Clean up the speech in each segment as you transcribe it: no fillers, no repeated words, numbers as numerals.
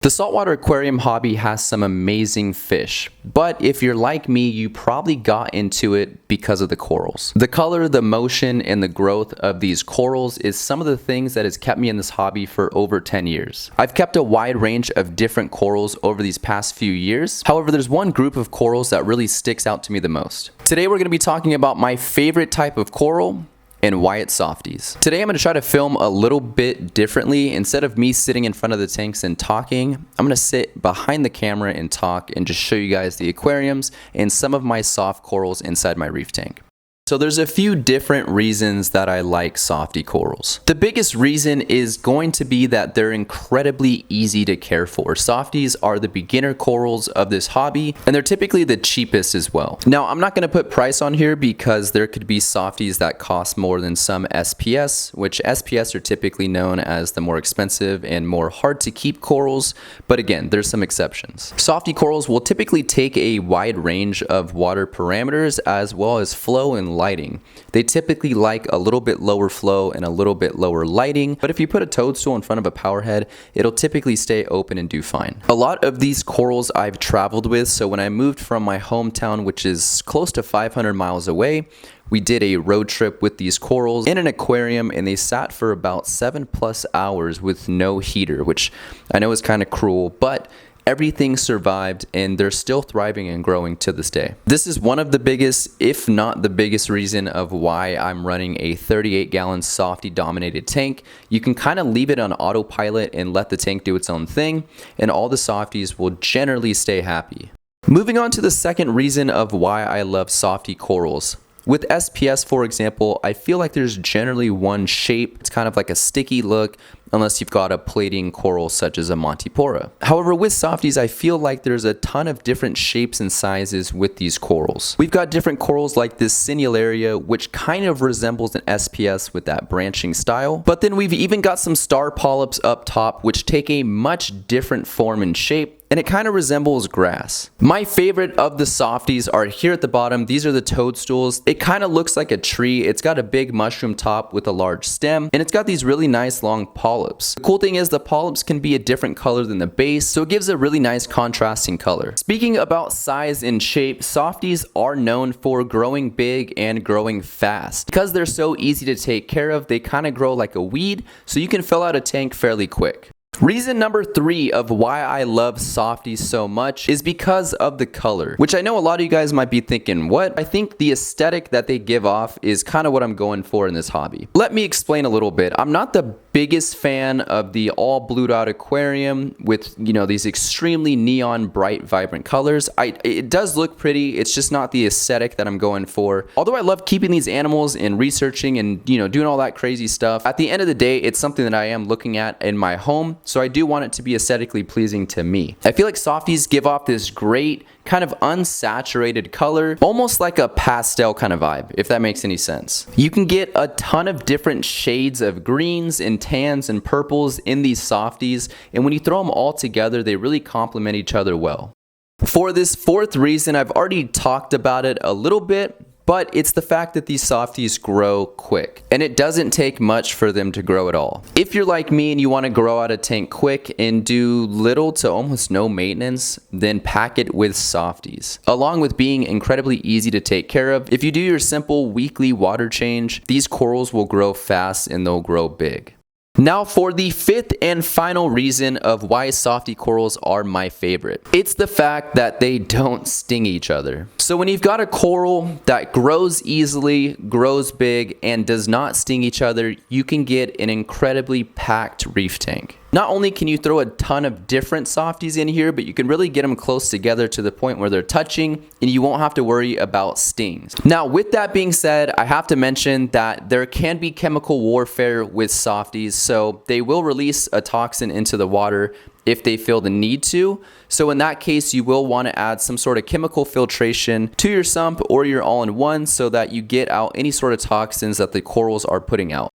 The saltwater aquarium hobby has some amazing fish, but if you're like me, you probably got into it because of the corals. The color, the motion, and the growth of these corals is some of the things that has kept me in this hobby for over 10 years. I've kept a wide range of different corals over these past few years. However, there's one group of corals that really sticks out to me the most. Today we're going to be talking about my favorite type of coral and why it's softies. Today I'm going to try to film a little bit differently. Instead of me sitting in front of the tanks and talking, I'm going to sit behind the camera and talk and just show you guys the aquariums and some of my soft corals inside my reef tank. So there's a few different reasons that I like softy corals. The biggest reason is going to be that they're incredibly easy to care for. Softies are the beginner corals of this hobby, and they're typically the cheapest as well. Now, I'm not going to put price on here because there could be softies that cost more than some SPS, which SPS are typically known as the more expensive and more hard to keep corals, but again, there's some exceptions. Softy corals will typically take a wide range of water parameters as well as flow and lighting. They typically like a little bit lower flow and a little bit lower lighting, but if you put a toadstool in front of a power head, it'll typically stay open and do fine. A lot of these corals I've traveled with, so when I moved from my hometown, which is close to 500 miles away, we did a road trip with these corals in an aquarium, and they sat for about 7+ hours with no heater, which I know is kind of cruel, but everything survived and they're still thriving and growing to this day. This is one of the biggest, if not the biggest reason of why I'm running a 38-gallon softy dominated tank. You can kind of leave it on autopilot and let the tank do its own thing, and all the softies will generally stay happy. Moving on to the second reason of why I love softy corals. With SPS, for example, I feel like there's generally one shape. It's kind of like a sticky look, unless you've got a plating coral such as a Montipora. However, with softies, I feel like there's a ton of different shapes and sizes with these corals. We've got different corals like this Cinularia, which kind of resembles an SPS with that branching style. But then we've even got some star polyps up top, which take a much different form and shape, and it kind of resembles grass. My favorite of the softies are here at the bottom. These are the toadstools. It kind of looks like a tree. It's got a big mushroom top with a large stem, and it's got these really nice long polyps. The cool thing is the polyps can be a different color than the base, so it gives a really nice contrasting color. Speaking about size and shape, softies are known for growing big and growing fast. Because they're so easy to take care of, they kind of grow like a weed, so you can fill out a tank fairly quick. Reason number 3 of why I love softies so much is because of the color, which I know a lot of you guys might be thinking, what? I think the aesthetic that they give off is kind of what I'm going for in this hobby. Let me explain a little bit. I'm not the biggest fan of the all blued out aquarium with, these extremely neon bright vibrant colors. It does look pretty, it's just not the aesthetic that I'm going for. Although I love keeping these animals and researching and doing all that crazy stuff, at the end of the day, it's something that I am looking at in my home, so I do want it to be aesthetically pleasing to me. I feel like softies give off this great kind of unsaturated color, almost like a pastel kind of vibe, if that makes any sense. You can get a ton of different shades of greens and tans and purples in these softies, and when you throw them all together, they really complement each other well. For this fourth reason, I've already talked about it a little bit, but it's the fact that these softies grow quick, and it doesn't take much for them to grow at all. If you're like me and you want to grow out a tank quick and do little to almost no maintenance, then pack it with softies. Along with being incredibly easy to take care of, if you do your simple weekly water change, these corals will grow fast and they'll grow big. Now for the fifth and final reason of why softy corals are my favorite. It's the fact that they don't sting each other. So when you've got a coral that grows easily, grows big, and does not sting each other, you can get an incredibly packed reef tank. Not only can you throw a ton of different softies in here, but you can really get them close together to the point where they're touching and you won't have to worry about stings. Now, with that being said, I have to mention that there can be chemical warfare with softies, so they will release a toxin into the water if they feel the need to. So in that case, you will want to add some sort of chemical filtration to your sump or your all-in-one so that you get out any sort of toxins that the corals are putting out.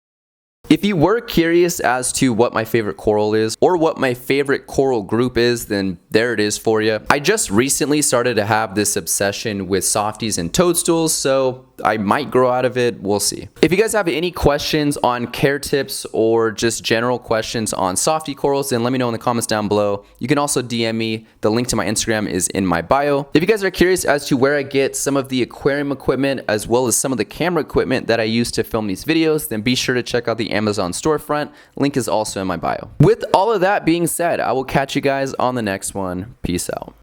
If you were curious as to what my favorite coral is or what my favorite coral group is, then there it is for you. I just recently started to have this obsession with softies and toadstools, so I might grow out of it. We'll see. If you guys have any questions on care tips or just general questions on softie corals, then let me know in the comments down below. You can also DM me. The link to my Instagram is in my bio. If you guys are curious as to where I get some of the aquarium equipment as well as some of the camera equipment that I use to film these videos, then be sure to check out the Amazon storefront. Link is also in my bio. With all of that being said, I will catch you guys on the next one. Peace out.